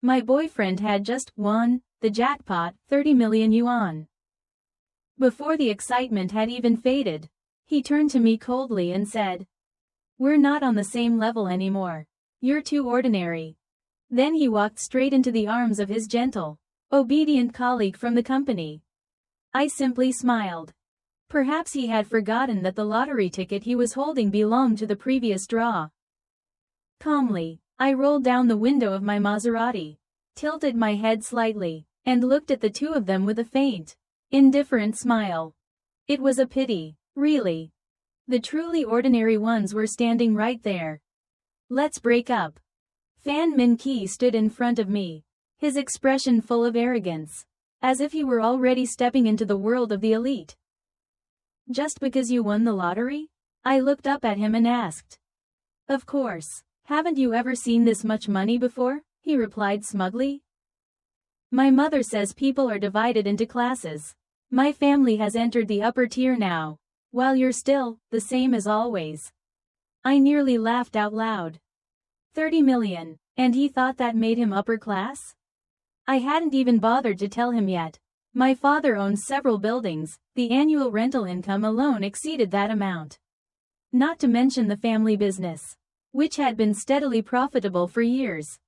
My boyfriend had just won the jackpot, 30 million yuan. Before the excitement had even faded, he turned to me coldly and said, "We're not on the same level anymore. You're too ordinary." Then he walked straight into the arms of his gentle, obedient colleague from the company. I simply smiled. Perhaps he had forgotten that the lottery ticket he was holding belonged to the previous draw. Calmly, I rolled down the window of my Maserati, tilted my head slightly, and looked at the two of them with a faint, indifferent smile. It was a pity, really. The truly ordinary ones were standing right there. "Let's break up." Fan Min-ki stood in front of me, his expression full of arrogance, as if he were already stepping into the world of the elite. "Just because you won the lottery?" I looked up at him and asked. "Of course. Haven't you ever seen this much money before?" he replied smugly. "My mother says people are divided into classes. My family has entered the upper tier now, while you're still the same as always." I nearly laughed out loud. 30 million, and he thought that made him upper class? I hadn't even bothered to tell him yet. My father owns several buildings, the annual rental income alone exceeded that amount. Not to mention the family business, which had been steadily profitable for years.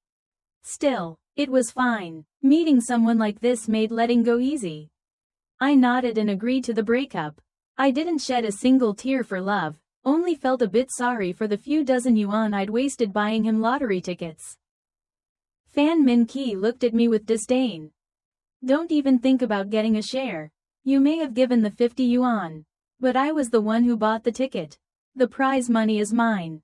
Still, it was fine. Meeting someone like this made letting go easy. I nodded and agreed to the breakup. I didn't shed a single tear for love, only felt a bit sorry for the few dozen yuan I'd wasted buying him lottery tickets. Fan Min-ki looked at me with disdain. "Don't even think about getting a share. You may have given the 50 yuan. But I was the one who bought the ticket. The prize money is mine."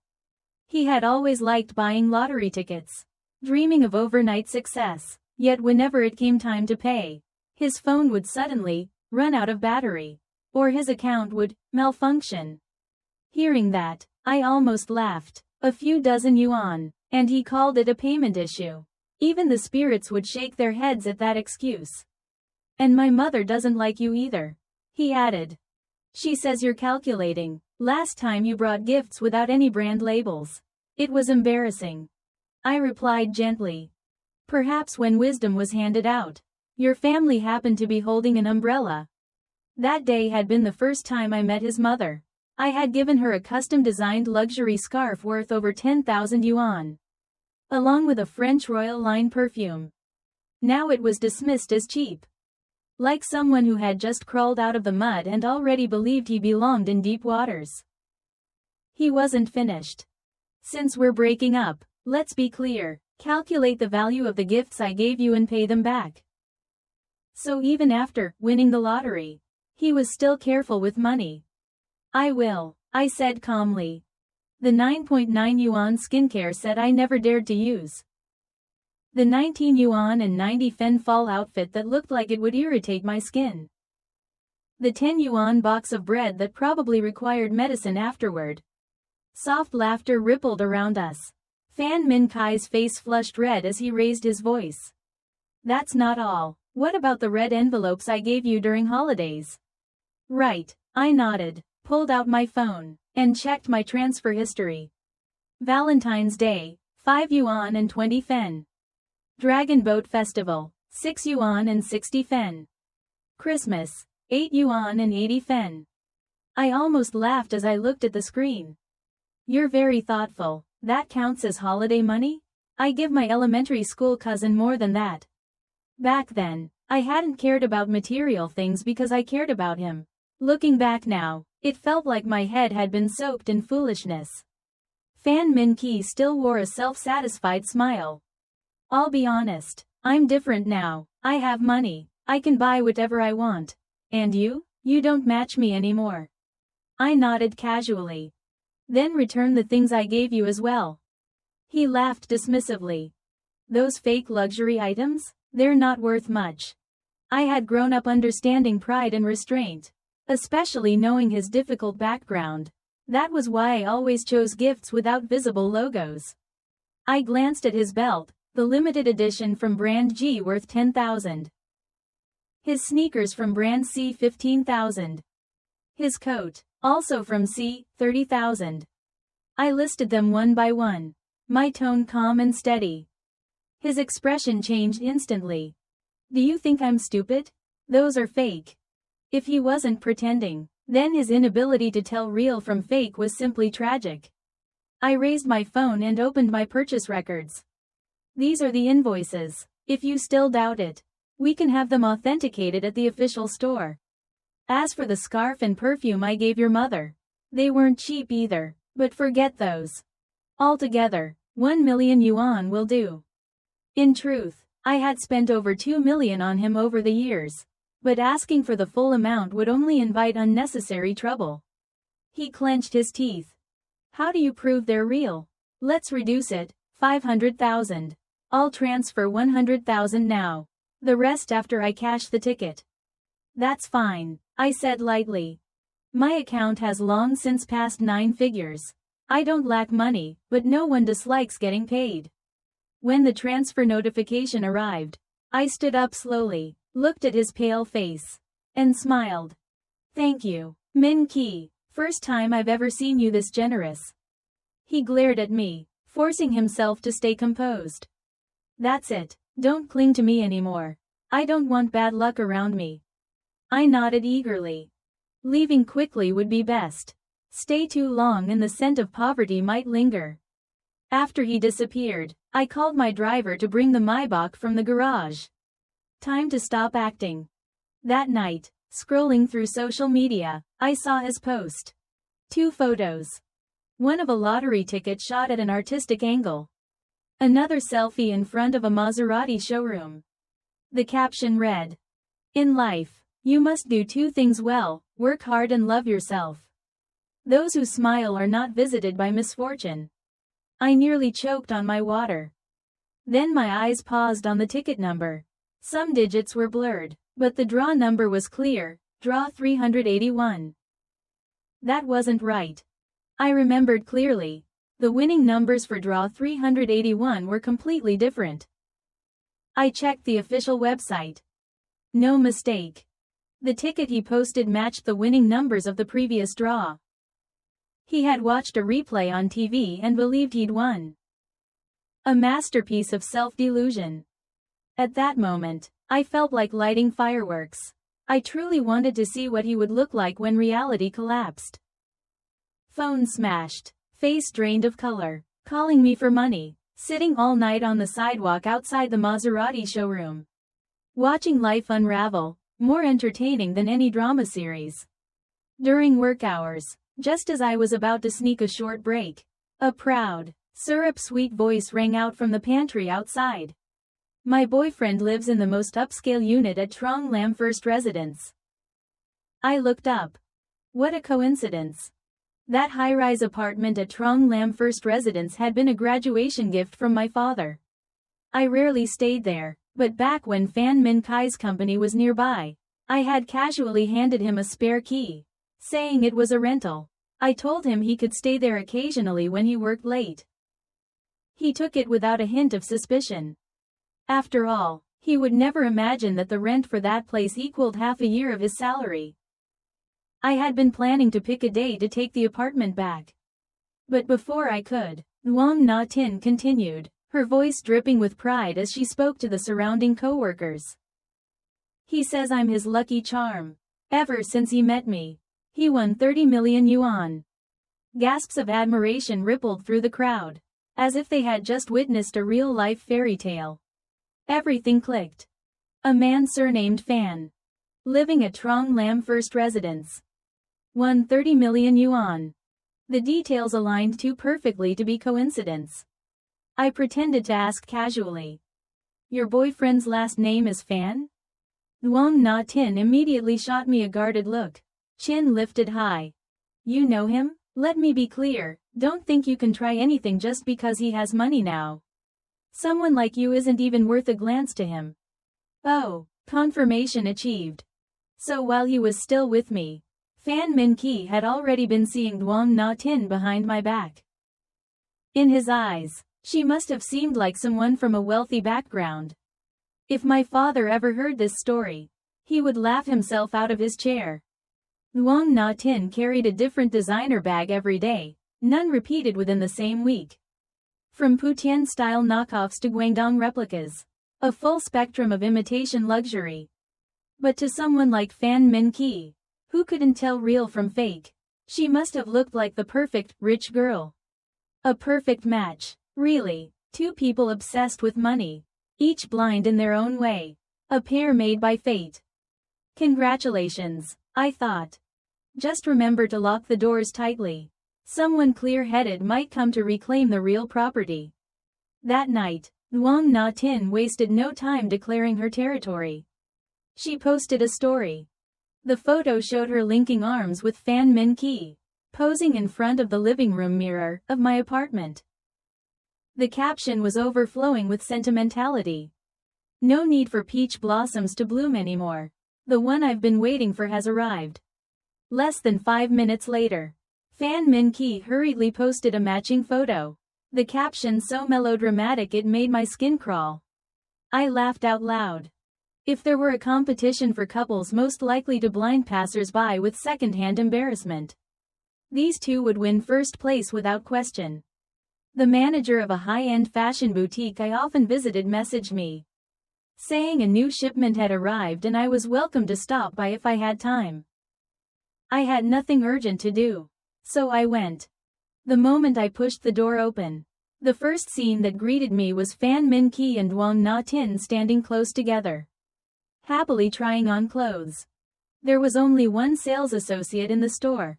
He had always liked buying lottery tickets, dreaming of overnight success, yet whenever it came time to pay, his phone would suddenly run out of battery, or his account would malfunction. Hearing that, I almost laughed. A few dozen yuan, and he called it a payment issue. Even the spirits would shake their heads at that excuse. "And my mother doesn't like you either," he added. "She says you're calculating. Last time you brought gifts without any brand labels. It was embarrassing." I replied gently. "Perhaps when wisdom was handed out, your family happened to be holding an umbrella." That day had been the first time I met his mother. I had given her a custom-designed luxury scarf worth over 10,000 yuan, along with a French Royal Line perfume. Now it was dismissed as cheap. Like someone who had just crawled out of the mud and already believed he belonged in deep waters. He wasn't finished. "Since we're breaking up, let's be clear. Calculate the value of the gifts I gave you and pay them back." So even after winning the lottery, he was still careful with money. "I will," I said calmly. The 9.9 yuan skincare set I never dared to use. The 19 yuan and 90 fen fall outfit that looked like it would irritate my skin. The 10 yuan box of bread that probably required medicine afterward. Soft laughter rippled around us. Fan Min-ki's face flushed red as he raised his voice. "That's not all. What about the red envelopes I gave you during holidays?" "Right," I nodded, pulled out my phone, and checked my transfer history. Valentine's Day, 5 yuan and 20 fen. Dragon Boat Festival, 6 yuan and 60 fen. Christmas, 8 yuan and 80 fen. I almost laughed as I looked at the screen. "You're very thoughtful. That counts as holiday money?" I give my elementary school cousin more than that. Back then, I hadn't cared about material things because I cared about him. Looking back now, it felt like my head had been soaked in foolishness. Fan Min-ki still wore a self-satisfied smile. "I'll be honest, I'm different now. I have money. I can buy whatever I want. And you don't match me anymore." I nodded casually. "Then return the things I gave you as well." He laughed dismissively. "Those fake luxury items? They're not worth much." I had grown up understanding pride and restraint, especially knowing his difficult background. That was why I always chose gifts without visible logos. I glanced at his belt, the limited edition from brand G worth 10,000. His sneakers from brand C 15,000. His coat, also from C, 30,000. I listed them one by one, my tone calm and steady. His expression changed instantly. Do you think I'm stupid? Those are fake. If he wasn't pretending, then his inability to tell real from fake was simply tragic. I raised my phone and opened my purchase records. These are the invoices. If you still doubt it, we can have them authenticated at the official store. As for the scarf and perfume I gave your mother, they weren't cheap either, but forget those. Altogether, 1 million yuan will do. In truth, I had spent over 2 million on him over the years, but asking for the full amount would only invite unnecessary trouble. He clenched his teeth. How do you prove they're real? Let's reduce it, 500,000. I'll transfer 100,000 now. The rest after I cash the ticket. That's fine, I said lightly. My account has long since passed 9 figures. I don't lack money, but no one dislikes getting paid. When the transfer notification arrived, I stood up slowly, looked at his pale face, and smiled. Thank you, Min Ki, first time I've ever seen you this generous. He glared at me, forcing himself to stay composed. That's it, don't cling to me anymore. I don't want bad luck around me. I nodded eagerly. Leaving quickly would be best. Stay too long and the scent of poverty might linger. After he disappeared, I called my driver to bring the Maybach from the garage. Time to stop acting. That night, scrolling through social media, I saw his post. 2 photos. One of a lottery ticket shot at an artistic angle. Another selfie in front of a Maserati showroom. The caption read, "In life, you must do 2 things well, work hard and love yourself. Those who smile are not visited by misfortune." I nearly choked on my water. Then my eyes paused on the ticket number. Some digits were blurred, but the draw number was clear, draw 381. That wasn't right. I remembered clearly. The winning numbers for draw 381 were completely different. I checked the official website. No mistake. The ticket he posted matched the winning numbers of the previous draw. He had watched a replay on TV and believed he'd won. A masterpiece of self-delusion. At that moment, I felt like lighting fireworks. I truly wanted to see what he would look like when reality collapsed. Phone smashed, face drained of color, calling me for money, sitting all night on the sidewalk outside the Maserati showroom. Watching life unravel, more entertaining than any drama series. During work hours, just as I was about to sneak a short break, a proud, syrup-sweet voice rang out from the pantry outside. My boyfriend lives in the most upscale unit at Trong Lam First Residence. I looked up. What a coincidence. That high-rise apartment at Trong Lam First Residence had been a graduation gift from my father. I rarely stayed there, but back when Fan Min Kai's company was nearby, I had casually handed him a spare key, saying it was a rental. I told him he could stay there occasionally when he worked late. He took it without a hint of suspicion. After all, he would never imagine that the rent for that place equaled half a year of his salary. I had been planning to pick a day to take the apartment back. But before I could, Wang Na Tin continued, her voice dripping with pride as she spoke to the surrounding co-workers. He says I'm his lucky charm. Ever since he met me, he won 30 million yuan. Gasps of admiration rippled through the crowd, as if they had just witnessed a real-life fairy tale. Everything clicked. A man surnamed Fan, living at Trong Lam First Residence, won 30 million yuan. The details aligned too perfectly to be coincidence. I pretended to ask casually. Your boyfriend's last name is Fan? Wang Na Tin immediately shot me a guarded look, chin lifted high. You know him? Let me be clear, don't think you can try anything just because he has money now. Someone like you isn't even worth a glance to him. Oh, confirmation achieved. So while he was still with me, Fan Min Ki had already been seeing Wang Na Tin behind my back. In his eyes, she must have seemed like someone from a wealthy background. If my father ever heard this story, he would laugh himself out of his chair. Wang Na Tin carried a different designer bag every day, none repeated within the same week. From Putian-style knockoffs to Guangdong replicas. A full spectrum of imitation luxury. But to someone like Fan Min-ki, who couldn't tell real from fake, she must have looked like the perfect, rich girl. A perfect match. Really, two people obsessed with money. Each blind in their own way. A pair made by fate. Congratulations, I thought. Just remember to lock the doors tightly. Someone clear-headed might come to reclaim the real property. That night, Wang Na-tin wasted no time declaring her territory. She posted a story. The photo showed her linking arms with Fan Min-ki, posing in front of the living room mirror of my apartment. The caption was overflowing with sentimentality. No need for peach blossoms to bloom anymore. The one I've been waiting for has arrived. Less than 5 minutes later, Fan Min-ki hurriedly posted a matching photo. The caption so melodramatic it made my skin crawl. I laughed out loud. If there were a competition for couples most likely to blind passers-by with second-hand embarrassment, these two would win first place without question. The manager of a high-end fashion boutique I often visited messaged me, saying a new shipment had arrived and I was welcome to stop by if I had time. I had nothing urgent to do, so I went. The moment I pushed the door open, the first scene that greeted me was Fan Min-ki and Wang Na-tin standing close together, happily trying on clothes. There was only one sales associate in the store.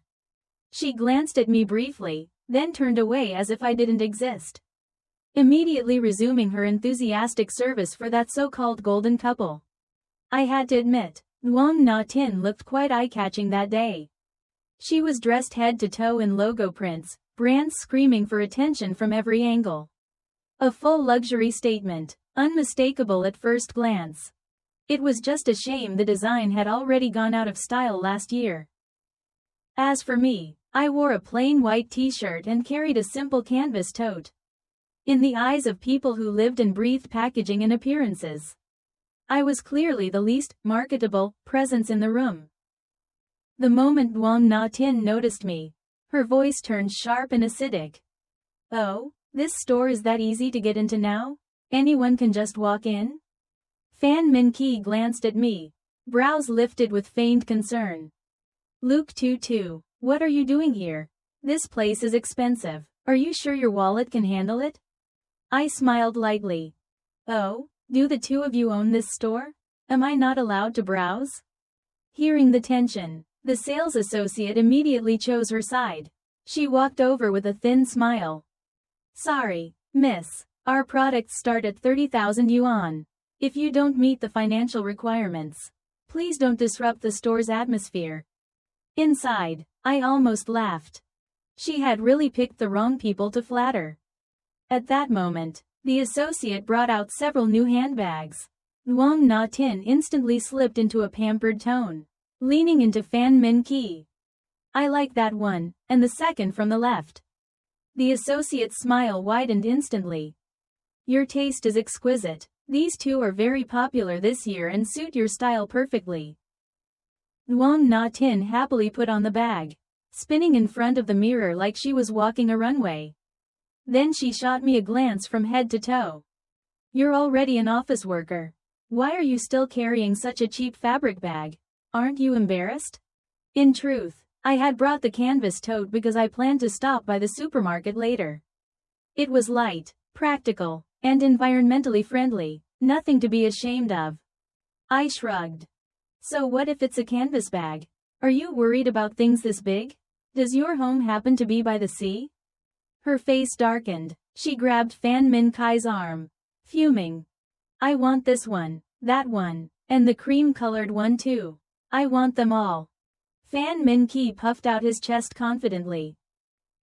She glanced at me briefly, then turned away as if I didn't exist, immediately resuming her enthusiastic service for that so-called golden couple. I had to admit, Wang Na-tin looked quite eye-catching that day. She was dressed head to toe in logo prints, brands screaming for attention from every angle. A full luxury statement, unmistakable at first glance. It was just a shame the design had already gone out of style last year. As for me, I wore a plain white t-shirt and carried a simple canvas tote. In the eyes of people who lived and breathed packaging and appearances, I was clearly the least marketable presence in the room. The moment Wang Na-tin noticed me, her voice turned sharp and acidic. Oh, this store is that easy to get into now? Anyone can just walk in? Fan Min-ki glanced at me, brows lifted with feigned concern. Luke 22, what are you doing here? This place is expensive. Are you sure your wallet can handle it? I smiled lightly. Oh, do the two of you own this store? Am I not allowed to browse? Hearing the tension, the sales associate immediately chose her side. She walked over with a thin smile. Sorry, miss, our products start at 30,000 yuan. If you don't meet the financial requirements, please don't disrupt the store's atmosphere. Inside, I almost laughed. She had really picked the wrong people to flatter. At that moment, the associate brought out several new handbags. Wang Na-tin instantly slipped into a pampered tone, leaning into Fan Min-ki. I like that one, and the second from the left. The associate's smile widened instantly. Your taste is exquisite. These two are very popular this year and suit your style perfectly. Wang Na-tin happily put on the bag, spinning in front of the mirror like she was walking a runway. Then she shot me a glance from head to toe. You're already an office worker. Why are you still carrying such a cheap fabric bag? Aren't you embarrassed? In truth, I had brought the canvas tote because I planned to stop by the supermarket later. It was light, practical, and environmentally friendly, nothing to be ashamed of. I shrugged. So what if it's a canvas bag? Are you worried about things this big? Does your home happen to be by the sea? Her face darkened. She grabbed Fan Min-ki's arm, fuming. I want this one, that one, and the cream-colored one too. I want them all. Fan Min-ki puffed out his chest confidently.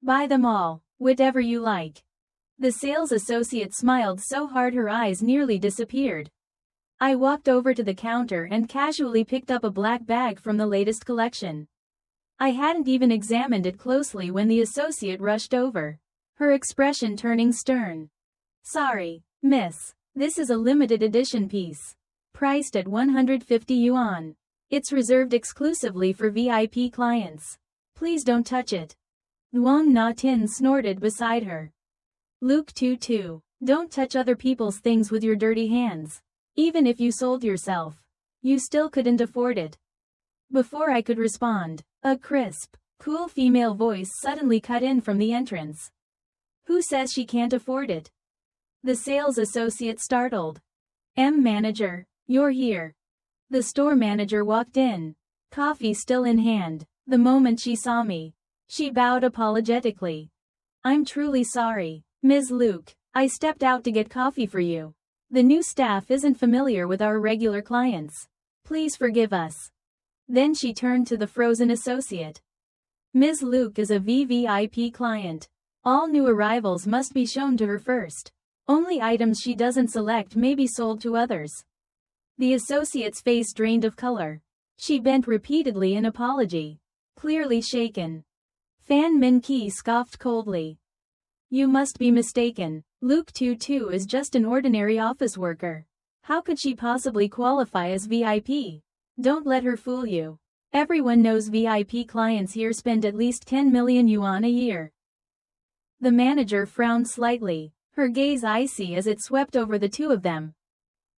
Buy them all, whatever you like. The sales associate smiled so hard her eyes nearly disappeared. I walked over to the counter and casually picked up a black bag from the latest collection. I hadn't even examined it closely when the associate rushed over, her expression turning stern. Sorry, miss, this is a limited edition piece, priced at 150 yuan. It's reserved exclusively for VIP clients. Please don't touch it. Wang Na-tin snorted beside her. Luke 2:2. Don't touch other people's things with your dirty hands. Even if you sold yourself, you still couldn't afford it. Before I could respond, a crisp, cool female voice suddenly cut in from the entrance. Who says she can't afford it? The sales associate startled. Manager, you're here. The store manager walked in, coffee still in hand. The moment she saw me, she bowed apologetically. I'm truly sorry, Ms. Luke. I stepped out to get coffee for you. The new staff isn't familiar with our regular clients. Please forgive us. Then she turned to the frozen associate. Ms. Luke is a VVIP client. All new arrivals must be shown to her first. Only items she doesn't select may be sold to others. The associate's face drained of color. She bent repeatedly in apology, clearly shaken. Fan Min Ki scoffed coldly. You must be mistaken. Luke 2:2 is just an ordinary office worker. How could she possibly qualify as VIP? Don't let her fool you. Everyone knows VIP clients here spend at least 10 million yuan a year. The manager frowned slightly, her gaze icy as it swept over the two of them.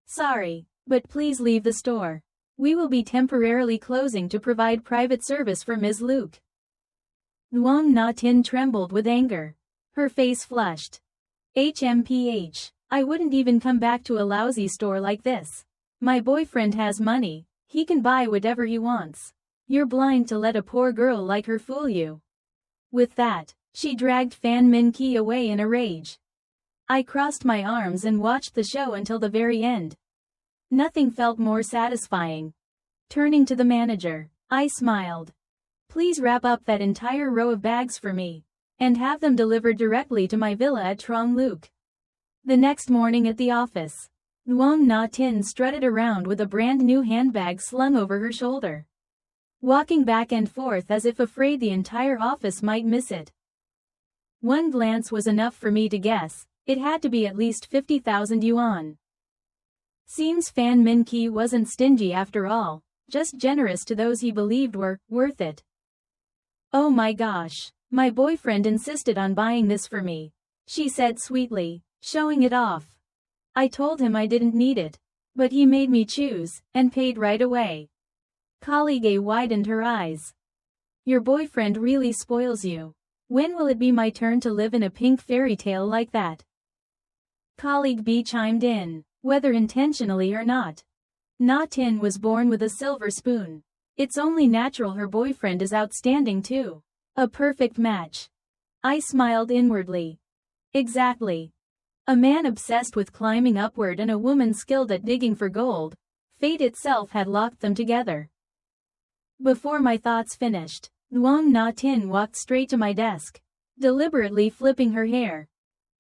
Sorry, but please leave the store. We will be temporarily closing to provide private service for Ms. Luke. Duong Na Tin trembled with anger. Her face flushed. HMPH. I wouldn't even come back to a lousy store like this. My boyfriend has money, he can buy whatever he wants. You're blind to let a poor girl like her fool you. With that, she dragged Fan Min Ki away in a rage. I crossed my arms and watched the show until the very end. Nothing felt more satisfying. Turning to the manager, I smiled. Please wrap up that entire row of bags for me, and have them delivered directly to my villa at Trong Luke. The next morning at the office, Duong Na Tin strutted around with a brand new handbag slung over her shoulder, walking back and forth as if afraid the entire office might miss it. One glance was enough for me to guess, it had to be at least 50,000 yuan. Seems Fan Min Ki wasn't stingy after all, just generous to those he believed were worth it. Oh my gosh, my boyfriend insisted on buying this for me, she said sweetly, showing it off. I told him I didn't need it, but he made me choose, and paid right away. Colleague A widened her eyes. Your boyfriend really spoils you. When will it be my turn to live in a pink fairy tale like that? Colleague B chimed in, whether intentionally or not. Na Tin was born with a silver spoon. It's only natural her boyfriend is outstanding too. A perfect match. I smiled inwardly. Exactly. A man obsessed with climbing upward and a woman skilled at digging for gold. Fate itself had locked them together. Before my thoughts finished, Duong Na Tin walked straight to my desk, deliberately flipping her hair.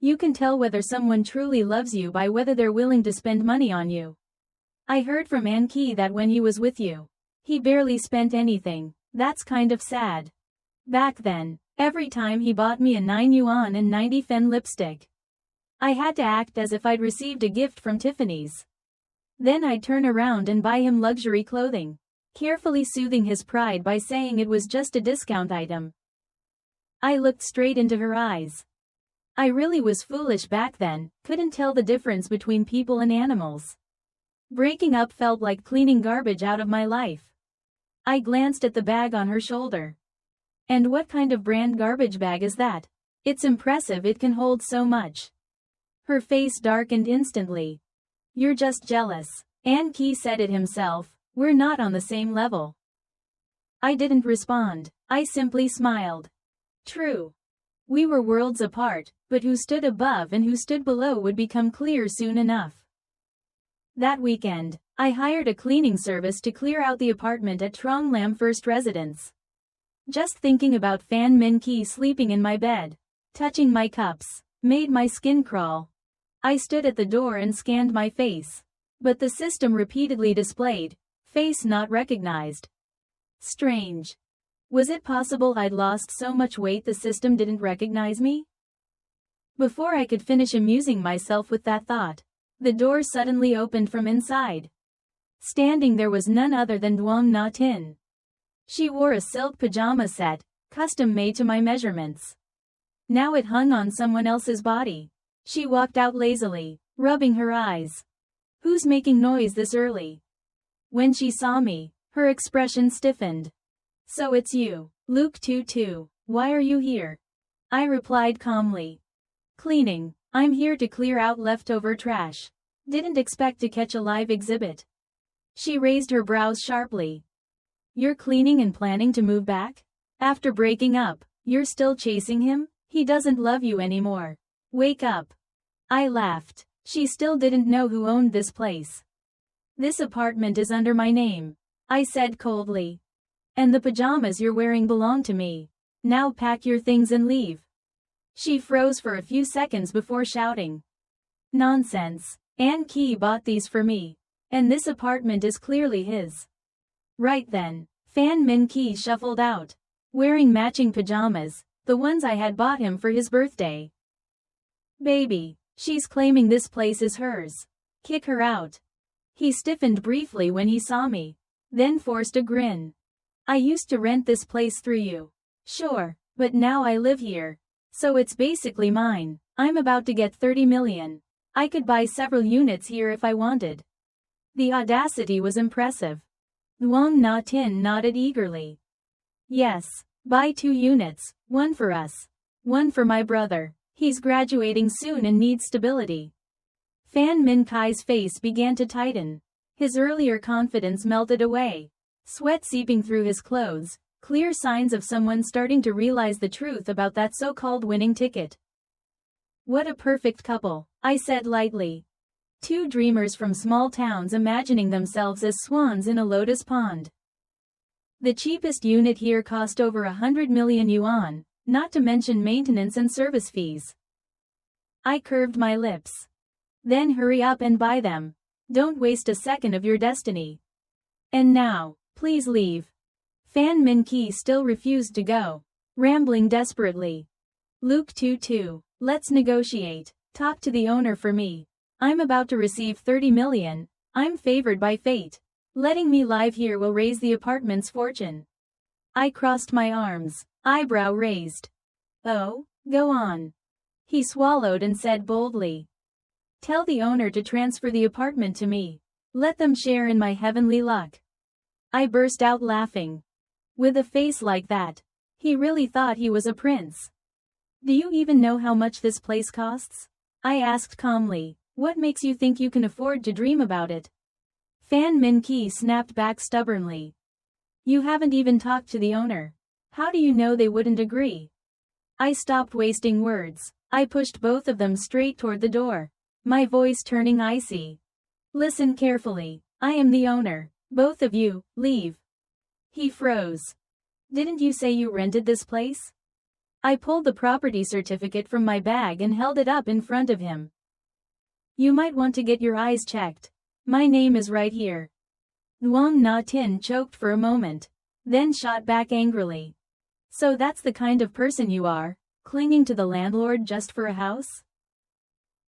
You can tell whether someone truly loves you by whether they're willing to spend money on you. I heard from An Ki that when he was with you, he barely spent anything. That's kind of sad. Back then, every time he bought me a 9 yuan and 90 fen lipstick, I had to act as if I'd received a gift from Tiffany's. Then I'd turn around and buy him luxury clothing, carefully soothing his pride by saying it was just a discount item. I looked straight into her eyes. I really was foolish back then, couldn't tell the difference between people and animals. Breaking up felt like cleaning garbage out of my life. I glanced at the bag on her shoulder. And what kind of brand garbage bag is that? It's impressive it can hold so much. Her face darkened instantly. You're just jealous. An Ki said it himself, we're not on the same level. I didn't respond, I simply smiled. True. We were worlds apart, but who stood above and who stood below would become clear soon enough. That weekend, I hired a cleaning service to clear out the apartment at Trong Lam First Residence. Just thinking about Fan Min Ki sleeping in my bed, touching my cups, made my skin crawl. I stood at the door and scanned my face. But the system repeatedly displayed, face not recognized. Strange. Was it possible I'd lost so much weight the system didn't recognize me? Before I could finish amusing myself with that thought, the door suddenly opened from inside. Standing there was none other than Duong Na Tin. She wore a silk pajama set, custom made to my measurements. Now it hung on someone else's body. She walked out lazily, rubbing her eyes. Who's making noise this early? When she saw me, her expression stiffened. So it's you, Luke 22. Why are you here? I replied calmly. Cleaning. I'm here to clear out leftover trash. Didn't expect to catch a live exhibit. She raised her brows sharply. You're cleaning and planning to move back? After breaking up, you're still chasing him? He doesn't love you anymore. Wake up. I laughed. She still didn't know who owned this place. This apartment is under my name, I said coldly. And the pajamas you're wearing belong to me. Now pack your things and leave. She froze for a few seconds before shouting. Nonsense. Ann Key bought these for me. And this apartment is clearly his. Right then, Fan Min Key shuffled out, wearing matching pajamas, the ones I had bought him for his birthday. Baby, she's claiming this place is hers. Kick her out. He stiffened briefly when he saw me, then forced a grin. I used to rent this place through you. Sure, but now I live here. So it's basically mine. I'm about to get 30 million. I could buy several units here if I wanted. The audacity was impressive. Duong Na Tin nodded eagerly. Yes, buy 2 units, one for us. One for my brother. He's graduating soon and needs stability. Fan Min Kai's face began to tighten. His earlier confidence melted away. Sweat seeping through his clothes, clear signs of someone starting to realize the truth about that so-called winning ticket. What a perfect couple, I said lightly. 2 dreamers from small towns imagining themselves as swans in a lotus pond. The cheapest unit here cost over 100 million yuan, not to mention maintenance and service fees. I curved my lips. Then hurry up and buy them. Don't waste a second of your destiny. And now, please leave. Fan Min Key still refused to go, rambling desperately. Luke 22, let's negotiate. Talk to the owner for me. I'm about to receive 30 million. I'm favored by fate. Letting me live here will raise the apartment's fortune. I crossed my arms, eyebrow raised. Oh, go on. He swallowed and said boldly. Tell the owner to transfer the apartment to me. Let them share in my heavenly luck. I burst out laughing. With a face like that, he really thought he was a prince. Do you even know how much this place costs? I asked calmly. What makes you think you can afford to dream about it? Fan Min Key snapped back stubbornly. You haven't even talked to the owner. How do you know they wouldn't agree? I stopped wasting words. I pushed both of them straight toward the door, my voice turning icy. Listen carefully. I am the owner. Both of you, leave. He froze. Didn't you say you rented this place? I pulled the property certificate from my bag and held it up in front of him. You might want to get your eyes checked. My name is right here. Duong Na Tin choked for a moment, then shot back angrily. So that's the kind of person you are, clinging to the landlord just for a house?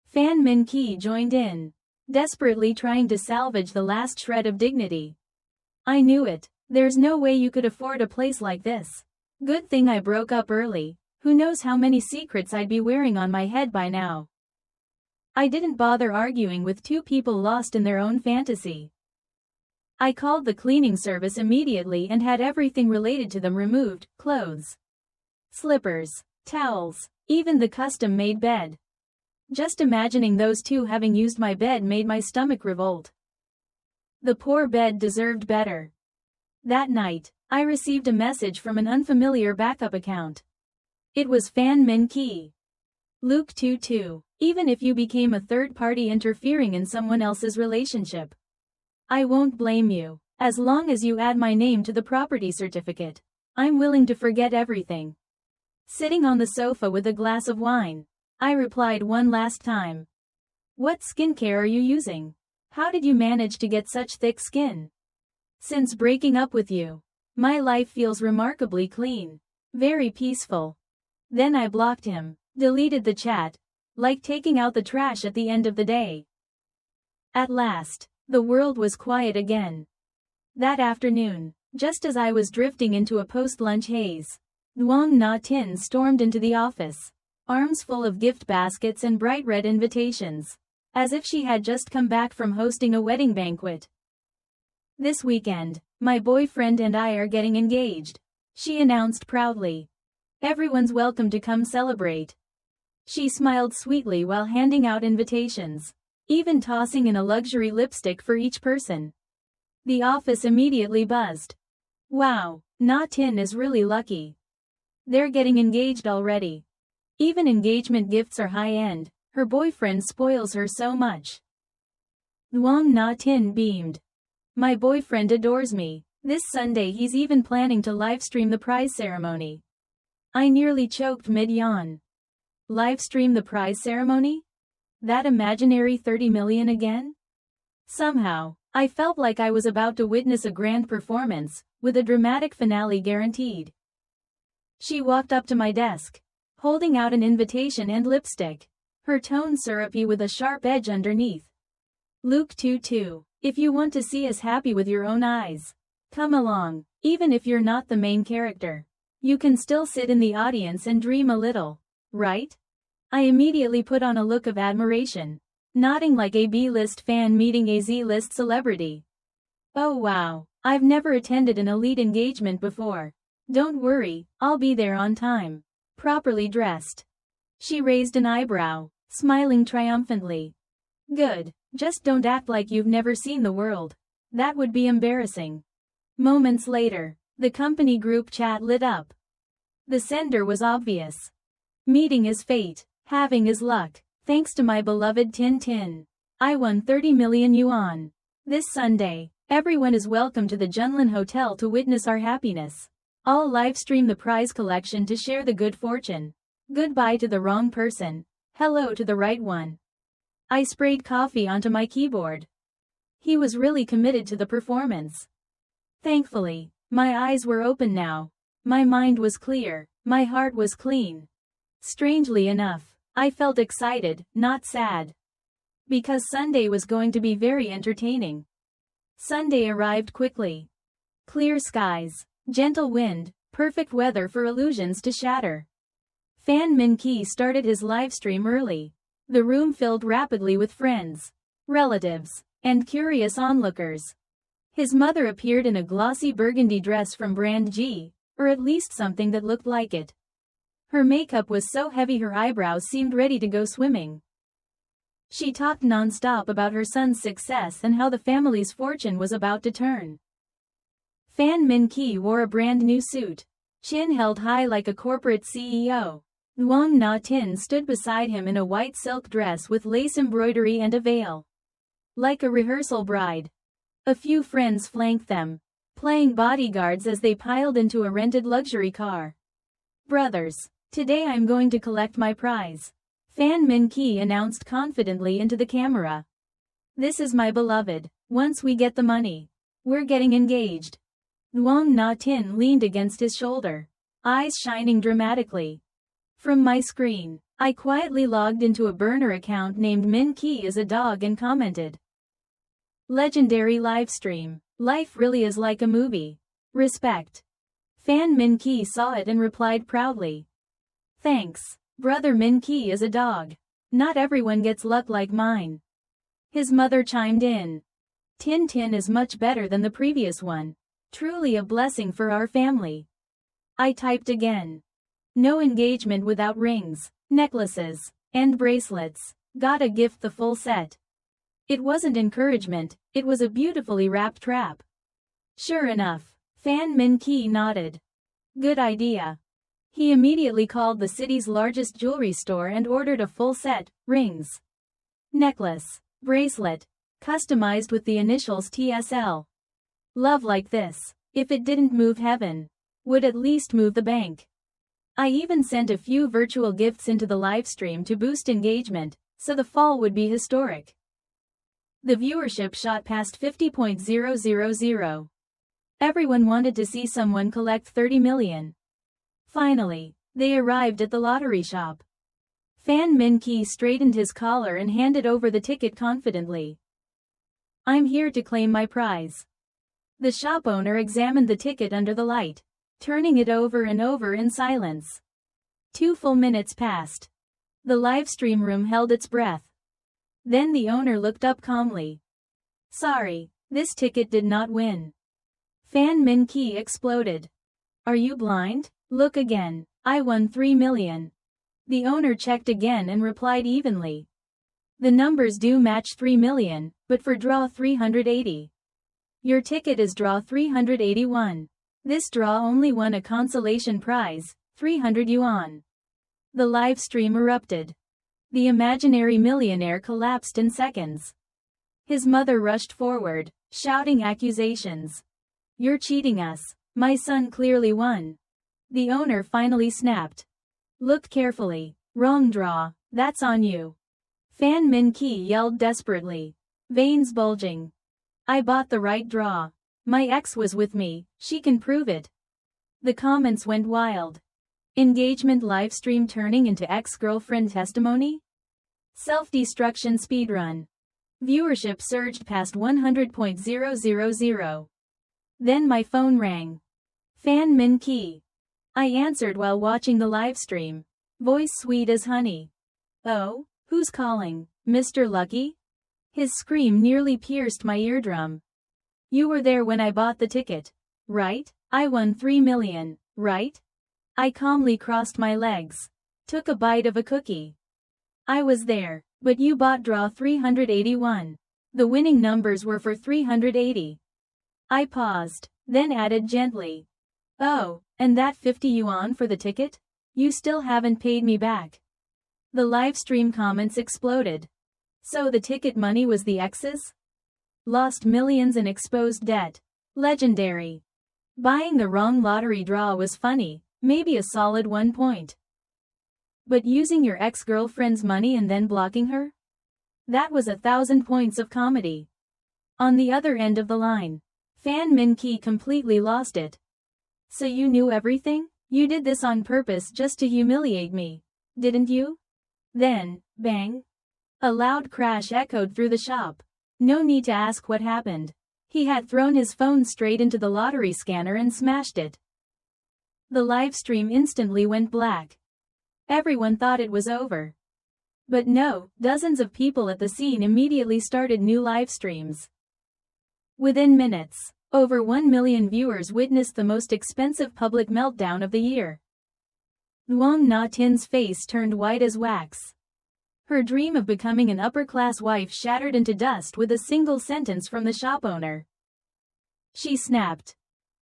Fan Min Key joined in, desperately trying to salvage the last shred of dignity. I knew it. There's no way you could afford a place like this. Good thing I broke up early. Who knows how many secrets I'd be wearing on my head by now. I didn't bother arguing with 2 people lost in their own fantasy. I called the cleaning service immediately and had everything related to them removed, clothes, slippers, towels, even the custom-made bed. Just imagining those 2 having used my bed made my stomach revolt. The poor bed deserved better. That night, I received a message from an unfamiliar backup account. It was Fan Min Key. Luke 22. Even if you became a third party interfering in someone else's relationship, I won't blame you. As long as you add my name to the property certificate, I'm willing to forget everything. Sitting on the sofa with a glass of wine, I replied one last time. What skincare are you using? How did you manage to get such thick skin? Since breaking up with you, my life feels remarkably clean. Very peaceful. Then I blocked him, deleted the chat, like taking out the trash at the end of the day. At last, the world was quiet again. That afternoon, just as I was drifting into a post-lunch haze, Duong Na Tin stormed into the office. arms full of gift baskets and bright red invitations. As if she had just come back from hosting a wedding banquet. "This weekend, my boyfriend and I are getting engaged," she announced proudly. "Everyone's welcome to come celebrate." She smiled sweetly while handing out invitations, even tossing in a luxury lipstick for each person. The office immediately buzzed. "Wow, Na Tin is really lucky. They're getting engaged already. Even engagement gifts are high-end, her boyfriend spoils her so much." Wang Na Tin beamed. "My boyfriend adores me. This Sunday he's even planning to livestream the prize ceremony." I nearly choked mid-yawn. Livestream the prize ceremony? That imaginary 30 million again? Somehow, I felt like I was about to witness a grand performance, with a dramatic finale guaranteed. She walked up to my desk, holding out an invitation and lipstick, her tone syrupy with a sharp edge underneath. "Luke 2:2, if you want to see us happy with your own eyes, come along. Even if you're not the main character, you can still sit in the audience and dream a little, right?" I immediately put on a look of admiration, nodding like a B-list fan meeting a Z-list celebrity. "Oh wow, I've never attended an elite engagement before. Don't worry, I'll be there on time, properly dressed." She raised an eyebrow, smiling triumphantly. "Good, just don't act like you've never seen the world. That would be embarrassing." Moments later, the company group chat lit up. The sender was obvious. "Meeting is fate, having is luck. Thanks to my beloved Tin Tin, I won 30 million yuan. This Sunday, everyone is welcome to the Junlin Hotel to witness our happiness. I'll livestream the prize collection to share the good fortune. Goodbye to the wrong person. Hello to the right one." I sprayed coffee onto my keyboard. He was really committed to the performance. Thankfully, my eyes were open now. My mind was clear, my heart was clean. Strangely enough, I felt excited, not sad. Because Sunday was going to be very entertaining. Sunday arrived quickly. Clear skies, gentle wind, perfect weather for illusions to shatter. Fan Min Ki started his livestream early. The room filled rapidly with friends, relatives, and curious onlookers. His mother appeared in a glossy burgundy dress from brand G, or at least something that looked like it. Her makeup was so heavy her eyebrows seemed ready to go swimming. She talked non-stop about her son's success and how the family's fortune was about to turn. Fan Min Ki wore a brand new suit, chin held high like a corporate CEO. Wang Na Tin stood beside him in a white silk dress with lace embroidery and a veil. Like a rehearsal bride. A few friends flanked them, playing bodyguards as they piled into a rented luxury car. "Brothers, today I'm going to collect my prize," Fan Min Ki announced confidently into the camera. "This is my beloved. Once we get the money, we're getting engaged." Wang Na Tin leaned against his shoulder, eyes shining dramatically. From my screen, I quietly logged into a burner account named Min Ki as a dog and commented. "Legendary livestream. Life really is like a movie. Respect." Fan Min Ki saw it and replied proudly. "Thanks, brother Min Ki is a dog. Not everyone gets luck like mine." His mother chimed in. "Tin Tin is much better than the previous one. Truly a blessing for our family." I typed again. "No engagement without rings, necklaces, and bracelets. Gotta gift the full set." It wasn't encouragement, it was a beautifully wrapped trap. Sure enough, Fan Min Ki nodded. "Good idea." He immediately called the city's largest jewelry store and ordered a full set, rings, necklace, bracelet, customized with the initials TSL. Love like this, if it didn't move heaven, would at least move the bank. I even sent a few virtual gifts into the livestream to boost engagement, so the fall would be historic. The viewership shot past 50,000. Everyone wanted to see someone collect 30 million. Finally, they arrived at the lottery shop. Fan Min Ki straightened his collar and handed over the ticket confidently. "I'm here to claim my prize." The shop owner examined the ticket under the light, turning it over and over in silence. 2 full minutes passed. The livestream room held its breath. Then the owner looked up calmly. Sorry, this ticket did not win. Fan Min Ki exploded. Are you blind? Look again. I won 3 million. The owner checked again and replied evenly. The numbers do match 3 million, but for draw 380. Your ticket is draw 381. This draw only won a consolation prize, 300 yuan. The live stream erupted. The imaginary millionaire collapsed in seconds. His mother rushed forward, shouting accusations. You're cheating us. My son clearly won. The owner finally snapped. Look carefully. Wrong draw. That's on you. Fan Min Ki yelled desperately. Veins bulging. I bought the right draw. My ex was with me, she can prove it. The comments went wild. Engagement livestream turning into ex-girlfriend testimony? Self-destruction speedrun. Viewership surged past 100.000. Then my phone rang. Fan Min Ki. I answered while watching the livestream. Voice sweet as honey. Oh, who's calling, Mr. Lucky? His scream nearly pierced my eardrum. You were there when I bought the ticket, right? I won 3 million, right? I calmly crossed my legs. Took a bite of a cookie. I was there, but you bought draw 381. The winning numbers were for 380. I paused, then added gently. Oh, and that 50 yuan for the ticket? You still haven't paid me back. The livestream comments exploded. So the ticket money was the ex's? Lost millions and exposed debt. Legendary. Buying the wrong lottery draw was funny, maybe a solid 1 point. But using your ex-girlfriend's money and then blocking her? That was 1,000 points of comedy. On the other end of the line, Fan Min Ki completely lost it. So you knew everything? You did this on purpose just to humiliate me, didn't you? Then, bang. A loud crash echoed through the shop. No need to ask what happened. He had thrown his phone straight into the lottery scanner and smashed it. The live stream instantly went black. Everyone thought it was over. But no, dozens of people at the scene immediately started new live streams. Within minutes, over 1 million viewers witnessed the most expensive public meltdown of the year. Duong Na Tin's face turned white as wax. Her dream of becoming an upper-class wife shattered into dust with a single sentence from the shop owner. She snapped.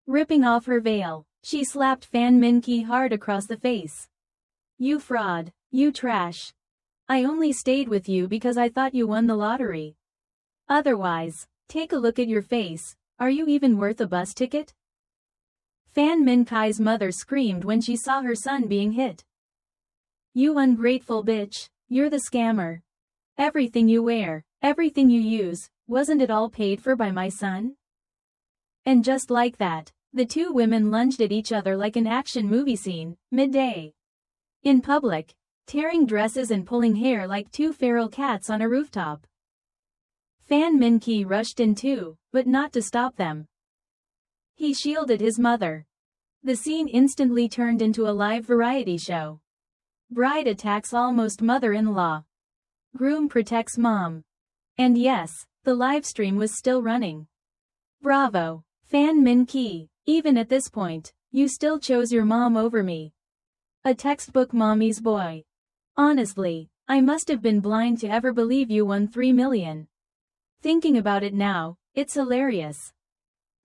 Ripping off her veil, she slapped Fan Min Ki hard across the face. You fraud, you trash. I only stayed with you because I thought you won the lottery. Otherwise, take a look at your face, are you even worth a bus ticket? Fan Min Ki's mother screamed when she saw her son being hit. You ungrateful bitch. You're the scammer. Everything you wear, everything you use, wasn't it all paid for by my son? And just like that, the two women lunged at each other like an action movie scene, midday. In public, tearing dresses and pulling hair like two feral cats on a rooftop. Fan Min Ki rushed in too, but not to stop them. He shielded his mother. The scene instantly turned into a live variety show. Bride attacks almost mother-in-law. Groom protects mom. And yes, the livestream was still running. Bravo, Fan Min Ki, even at this point, you still chose your mom over me. A textbook mommy's boy. Honestly, I must have been blind to ever believe you won 3 million. Thinking about it now, it's hilarious.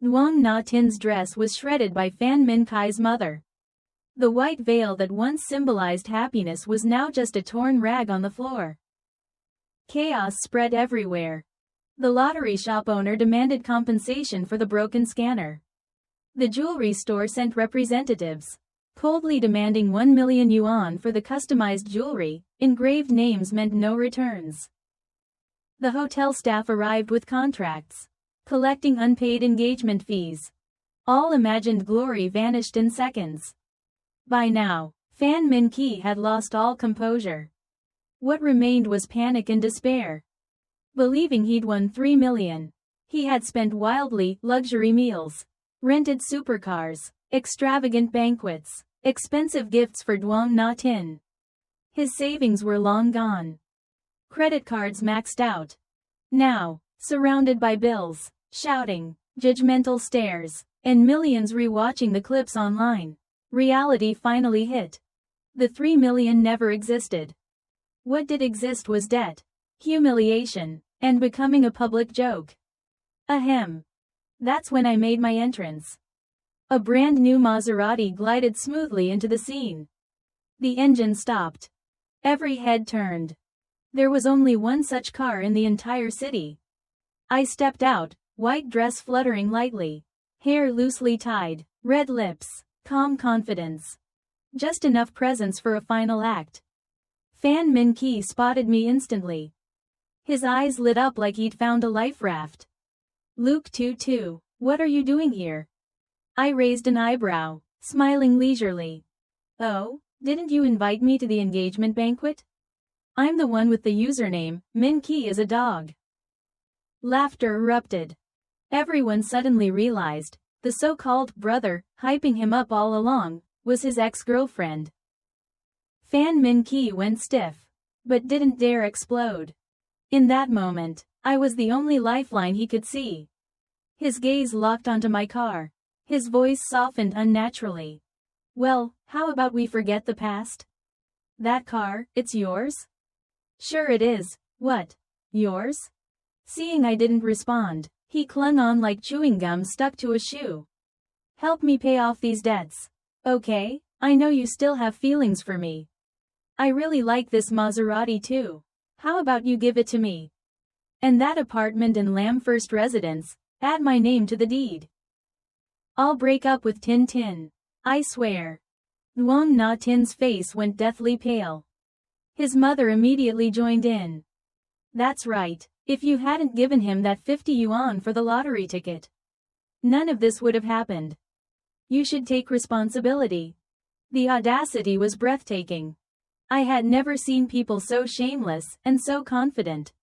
Duong Na Tin's dress was shredded by Fan Min Ki's mother. The white veil that once symbolized happiness was now just a torn rag on the floor. Chaos spread everywhere. The lottery shop owner demanded compensation for the broken scanner. The jewelry store sent representatives, coldly demanding 1 million yuan for the customized jewelry. Engraved names meant no returns. The hotel staff arrived with contracts, collecting unpaid engagement fees. All imagined glory vanished in seconds. By now, Fan Min Ki had lost all composure. What remained was panic and despair. Believing he'd won 3 million, he had spent wildly, luxury meals, rented supercars, extravagant banquets, expensive gifts for Duong Na Tin. His savings were long gone. Credit cards maxed out. Now, surrounded by bills, shouting, judgmental stares, and millions rewatching the clips online, reality finally hit. The 3 million never existed. What did exist was debt, humiliation, and becoming a public joke. Ahem. That's when I made my entrance. A brand new Maserati glided smoothly into the scene. The engine stopped. Every head turned. There was only one such car in the entire city. I stepped out, white dress fluttering lightly, hair loosely tied, red lips, calm confidence. Just enough presence for a final act. Fan Min Ki spotted me instantly. His eyes lit up like he'd found a life raft. Luke 2-2, what are you doing here? I raised an eyebrow, smiling leisurely. Oh, didn't you invite me to the engagement banquet? I'm the one with the username, Min Ki is a dog. Laughter erupted. Everyone suddenly realized, the so-called brother, hyping him up all along, was his ex-girlfriend. Fan Min Ki went stiff, but didn't dare explode. In that moment, I was the only lifeline he could see. His gaze locked onto my car. His voice softened unnaturally. Well, how about we forget the past? That car, it's yours? Sure it is. What? Yours? Seeing I didn't respond, he clung on like chewing gum stuck to a shoe. Help me pay off these debts. Okay, I know you still have feelings for me. I really like this Maserati too. How about you give it to me? And that apartment in Lam First Residence, add my name to the deed. I'll break up with Tin Tin. I swear. Luang Na Tin's face went deathly pale. His mother immediately joined in. That's right, if you hadn't given him that 50 yuan for the lottery ticket, none of this would have happened. You should take responsibility. The audacity was breathtaking. I had never seen people so shameless and so confident.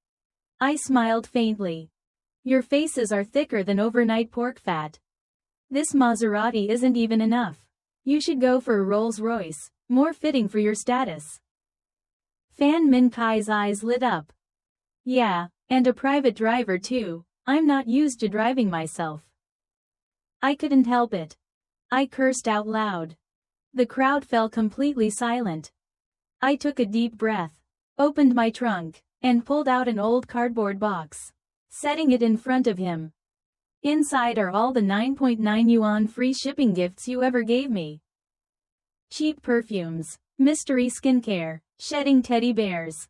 I smiled faintly. Your faces are thicker than overnight pork fat. This Maserati isn't even enough. You should go for a Rolls-Royce, more fitting for your status. Fan Min Ki's eyes lit up. Yeah, and a private driver too. I'm not used to driving myself. I couldn't help it. I cursed out loud. The crowd fell completely silent. I took a deep breath, opened my trunk, and pulled out an old cardboard box, setting it in front of him. Inside are all the 9.9 yuan free shipping gifts you ever gave me. Cheap perfumes, mystery skincare, shedding teddy bears.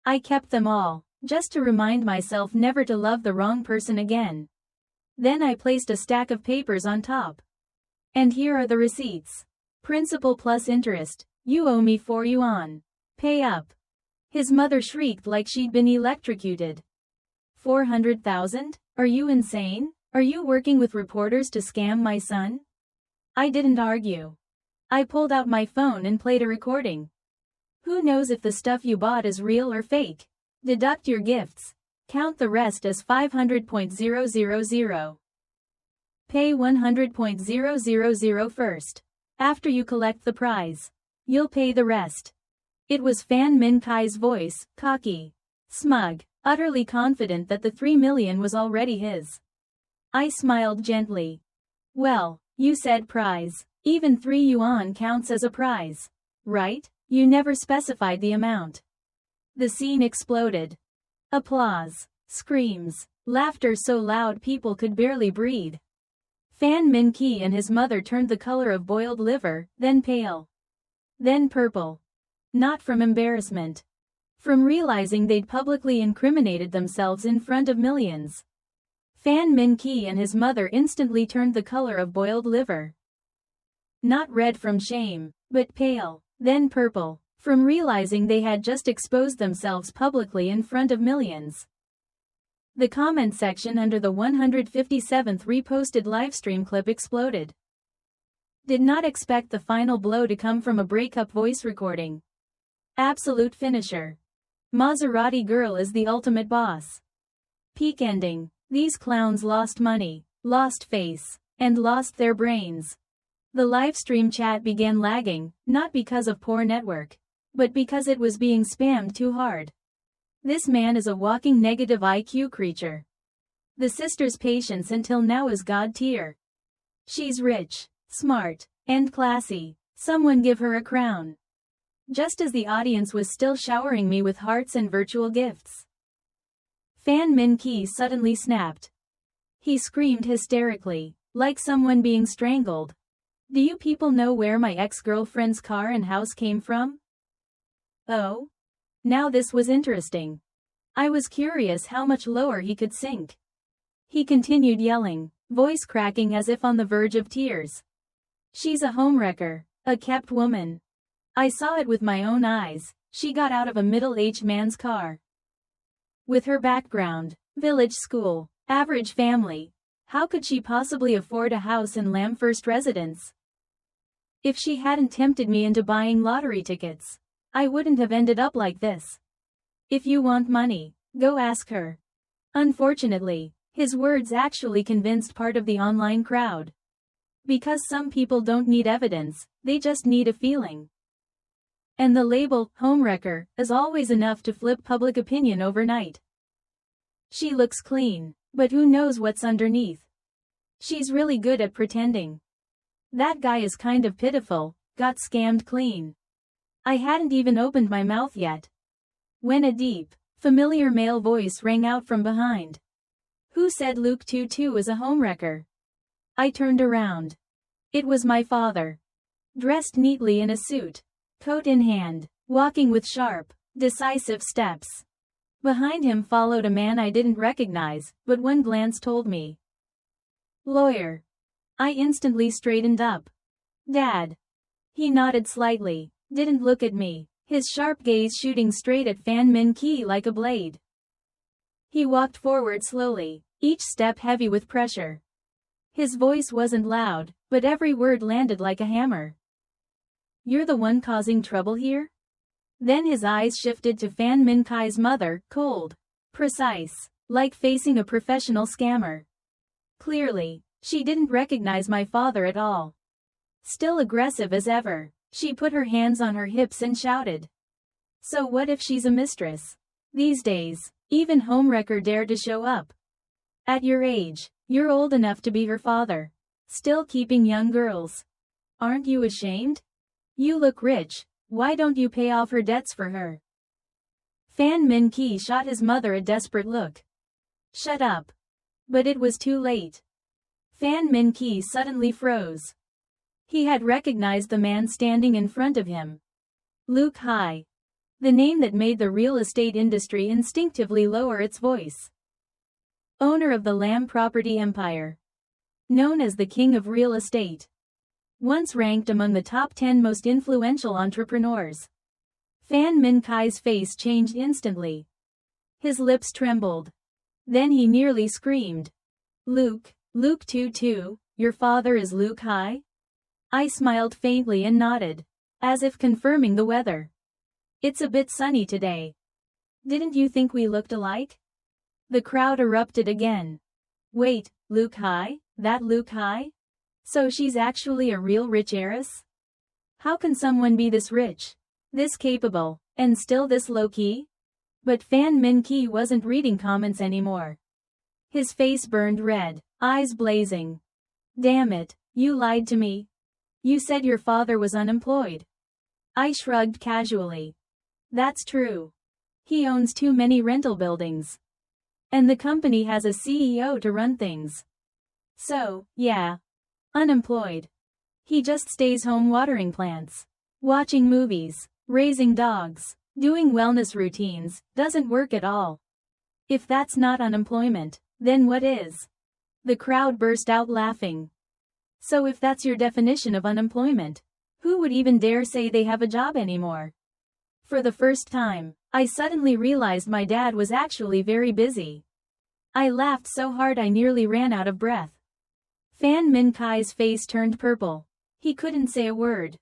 I kept them all, just to remind myself never to love the wrong person again. Then I placed a stack of papers on top. And here are the receipts. Principal plus interest, you owe me 4 yuan. Pay up. His mother shrieked like she'd been electrocuted. 400,000? Are you insane? Are you working with reporters to scam my son? I didn't argue. I pulled out my phone and played a recording. Who knows if the stuff you bought is real or fake? Deduct your gifts. Count the rest as 500.000. Pay 100.000 first. After you collect the prize, you'll pay the rest. It was Fan Min Ki's voice, cocky, smug, utterly confident that the 3 million was already his. I smiled gently. Well, you said prize. Even 3 yuan counts as a prize, right? You never specified the amount. The scene exploded. Applause, screams, laughter so loud people could barely breathe. Fan Min Ki and his mother turned the color of boiled liver, then pale. Then purple. Not from embarrassment. From realizing they'd publicly incriminated themselves in front of millions. Fan Min Ki and his mother instantly turned the color of boiled liver. Not red from shame, but pale, then purple, from realizing they had just exposed themselves publicly in front of millions. The comment section under the 157th reposted livestream clip exploded. Did not expect the final blow to come from a breakup voice recording. Absolute finisher. Maserati girl is the ultimate boss. Peak ending. These clowns lost money, lost face, and lost their brains. The livestream chat began lagging, not because of poor network, but because it was being spammed too hard. This man is a walking negative IQ creature. The sister's patience until now is god tier. She's rich, smart, and classy. Someone give her a crown. Just as the audience was still showering me with hearts and virtual gifts, Fan Min Ki suddenly snapped. He screamed hysterically, like someone being strangled. Do you people know where my ex-girlfriend's car and house came from? Oh? Now this was interesting. I was curious how much lower he could sink. He continued yelling, voice cracking as if on the verge of tears. She's a homewrecker, a kept woman. I saw it with my own eyes. She got out of a middle-aged man's car. With her background, village school, average family, how could she possibly afford a house in Lamfirst residence? If she hadn't tempted me into buying lottery tickets, I wouldn't have ended up like this. If you want money, go ask her. Unfortunately, his words actually convinced part of the online crowd. Because some people don't need evidence, they just need a feeling. And the label, homewrecker, is always enough to flip public opinion overnight. She looks clean, but who knows what's underneath? She's really good at pretending. That guy is kind of pitiful, got scammed clean. I hadn't even opened my mouth yet, when a deep, familiar male voice rang out from behind. Who said Luke Tutu was a homewrecker? I turned around. It was my father. Dressed neatly in a suit, coat in hand, walking with sharp, decisive steps. Behind him followed a man I didn't recognize, but one glance told me. Lawyer. I instantly straightened up. Dad. He nodded slightly, didn't look at me, his sharp gaze shooting straight at Fan Min Ki like a blade. He walked forward slowly, each step heavy with pressure. His voice wasn't loud, but every word landed like a hammer. You're the one causing trouble here? Then his eyes shifted to Fan Min Ki's mother, cold, precise, like facing a professional scammer. Clearly, she didn't recognize my father at all. Still aggressive as ever, she put her hands on her hips and shouted. So what if she's a mistress? These days, even homewrecker dare to show up. At your age, you're old enough to be her father. Still keeping young girls. Aren't you ashamed? You look rich, why don't you pay off her debts for her? Fan Min Ki shot his mother a desperate look. Shut up. But it was too late. Fan Min Ki suddenly froze. He had recognized the man standing in front of him. Luke Hai. The name that made the real estate industry instinctively lower its voice. Owner of the Lam property empire. Known as the king of real estate. Once ranked among the top 10 most influential entrepreneurs. Fan Min Ki's face changed instantly. His lips trembled. Then he nearly screamed. Luke Tutu, your father is Luke Hai? I smiled faintly and nodded, as if confirming the weather. It's a bit sunny today. Didn't you think we looked alike? The crowd erupted again. Wait, Luke Hai? That Luke Hai? So she's actually a real rich heiress? How can someone be this rich, this capable, and still this low-key? But Fan Min Ki wasn't reading comments anymore. His face burned red, eyes blazing. Damn it, you lied to me. You said your father was unemployed. I shrugged casually. That's true. He owns too many rental buildings. And the company has a CEO to run things. So, yeah. Unemployed. He just stays home watering plants, watching movies, raising dogs, doing wellness routines, doesn't work at all. If that's not unemployment, then what is? The crowd burst out laughing. So if that's your definition of unemployment, who would even dare say they have a job anymore? For the first time, I suddenly realized my dad was actually very busy. I laughed so hard I nearly ran out of breath. Fan Min Ki's face turned purple. He couldn't say a word.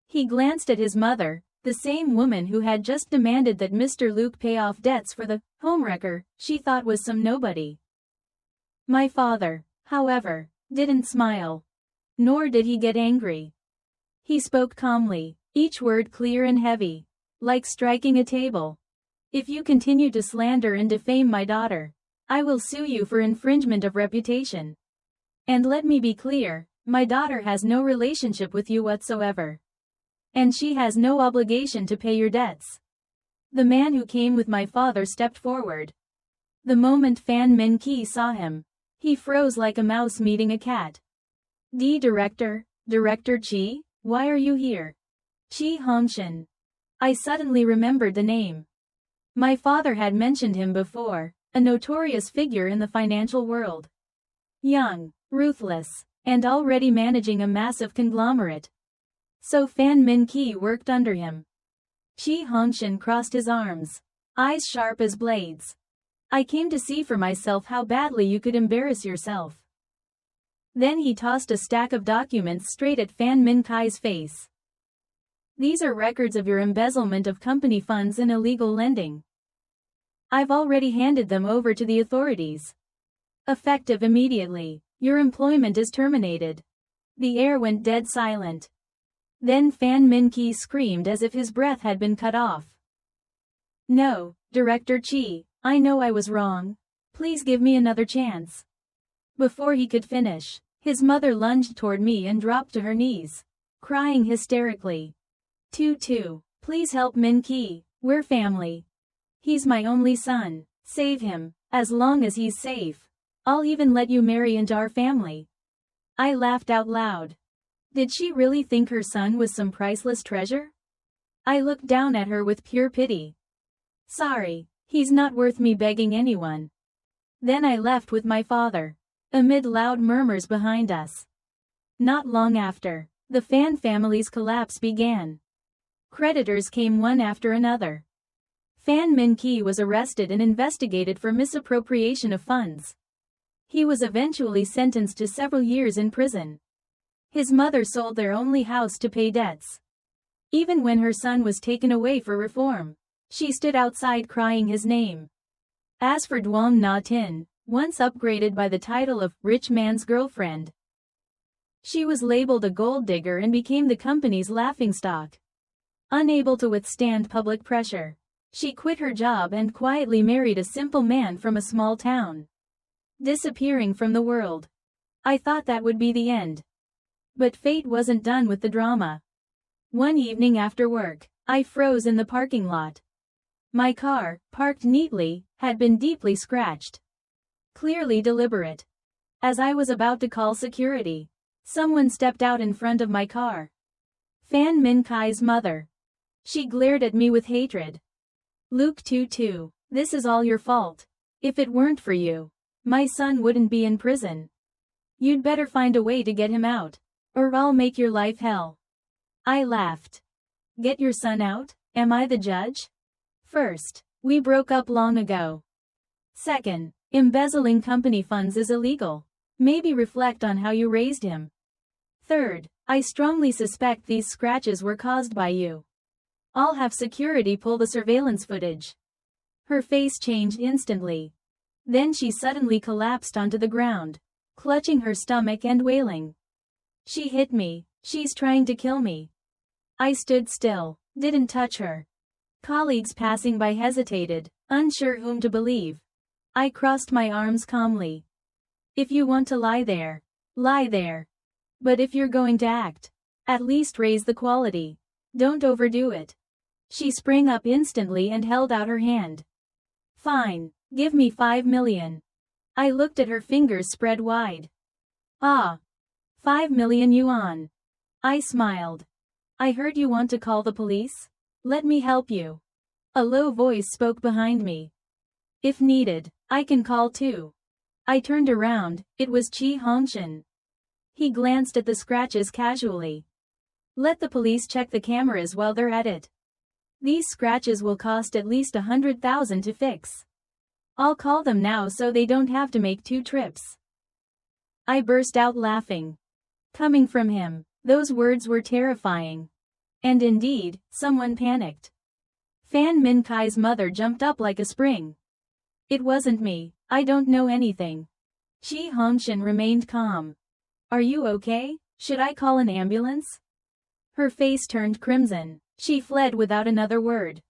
He glanced at his mother, the same woman who had just demanded that Mr. Luke pay off debts for the homewrecker she thought was some nobody. My father, however, didn't smile. Nor did he get angry. He spoke calmly, each word clear and heavy. like striking a table. If you continue to slander and defame my daughter, I will sue you for infringement of reputation. And let me be clear, my daughter has no relationship with you whatsoever. And she has no obligation to pay your debts. The man who came with my father stepped forward. The moment Fan Min Ki saw him, he froze like a mouse meeting a cat. Director Chi, why are you here? Chi Hongshan. I suddenly remembered the name. My father had mentioned him before, a notorious figure in the financial world. Young, ruthless, and already managing a massive conglomerate. So Fan Min Ki worked under him. Chi Hongshan crossed his arms, eyes sharp as blades. I came to see for myself how badly you could embarrass yourself. Then he tossed a stack of documents straight at Fan Min Ki's face. These are records of your embezzlement of company funds and illegal lending. I've already handed them over to the authorities. Effective immediately, your employment is terminated. The air went dead silent. Then Fan Min Ki screamed as if his breath had been cut off. No, Director Chi, I know I was wrong. Please give me another chance. Before he could finish, his mother lunged toward me and dropped to her knees, crying hysterically. Tutu, please help Min Ki, we're family. He's my only son, save him, as long as he's safe. I'll even let you marry into our family. I laughed out loud. Did she really think her son was some priceless treasure? I looked down at her with pure pity. Sorry, he's not worth me begging anyone. Then I left with my father, amid loud murmurs behind us. Not long after, the Fan family's collapse began. Creditors came one after another. Fan Min Ki was arrested and investigated for misappropriation of funds. He was eventually sentenced to several years in prison. His mother sold their only house to pay debts. Even when her son was taken away for reform, she stood outside crying his name. As for Duong Na Tin, once upgraded by the title of rich man's girlfriend, she was labeled a gold digger and became the company's laughingstock. Unable to withstand public pressure, she quit her job and quietly married a simple man from a small town, disappearing from the world. I thought that would be the end. But fate wasn't done with the drama. One evening after work, I froze in the parking lot. My car, parked neatly, had been deeply scratched. Clearly deliberate. As I was about to call security, someone stepped out in front of my car. Fan Min Ki's mother. She glared at me with hatred. Luke Tutu, this is all your fault. If it weren't for you, my son wouldn't be in prison. You'd better find a way to get him out, or I'll make your life hell. I laughed. Get your son out? Am I the judge? First, we broke up long ago. Second, embezzling company funds is illegal. Maybe reflect on how you raised him. Third, I strongly suspect these scratches were caused by you. I'll have security pull the surveillance footage. Her face changed instantly. Then she suddenly collapsed onto the ground, clutching her stomach and wailing. She hit me, she's trying to kill me. I stood still, didn't touch her. Colleagues passing by hesitated, unsure whom to believe. I crossed my arms calmly. If you want to lie there, lie there. But if you're going to act, at least raise the quality. Don't overdo it. She sprang up instantly and held out her hand. Fine, give me 5 million. I looked at her fingers spread wide. Ah. 5 million yuan. I smiled. I heard you want to call the police? Let me help you. A low voice spoke behind me. If needed, I can call too. I turned around, it was Chi Hongshan. He glanced at the scratches casually. Let the police check the cameras while they're at it. These scratches will cost at least 100,000 to fix. I'll call them now so they don't have to make 2 trips. I burst out laughing. Coming from him, those words were terrifying. And indeed, someone panicked. Fan Min Ki's mother jumped up like a spring. It wasn't me, I don't know anything. Chi Hongshan remained calm. Are you okay? Should I call an ambulance? Her face turned crimson. She fled without another word.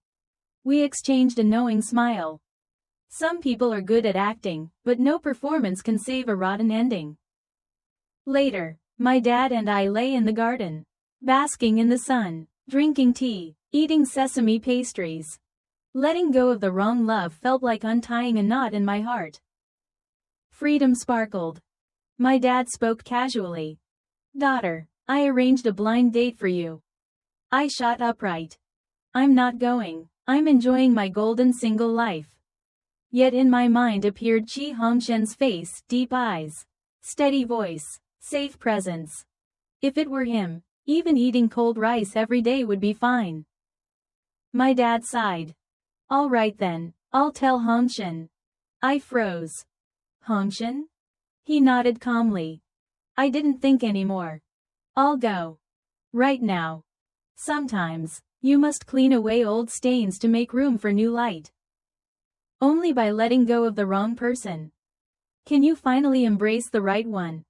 We exchanged a knowing smile. Some people are good at acting, but no performance can save a rotten ending. Later, my dad and I lay in the garden, basking in the sun, drinking tea, eating sesame pastries. Letting go of the wrong love felt like untying a knot in my heart. Freedom sparkled. My dad spoke casually. "Daughter, I arranged a blind date for you." I shot upright. "I'm not going. I'm enjoying my golden single life." Yet in my mind appeared Chi Hongshen's face, deep eyes, steady voice, safe presence. If it were him, even eating cold rice every day would be fine. My dad sighed. "All right then, I'll tell Hongshen." I froze. "Hongshen?" He nodded calmly. I didn't think anymore. "I'll go. Right now. Sometimes, you must clean away old stains to make room for new light. Only by letting go of the wrong person can you finally embrace the right one."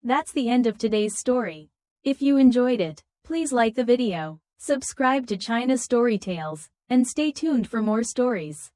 That's the end of today's story. If you enjoyed it, please like the video, subscribe to China Story Tales, and stay tuned for more stories.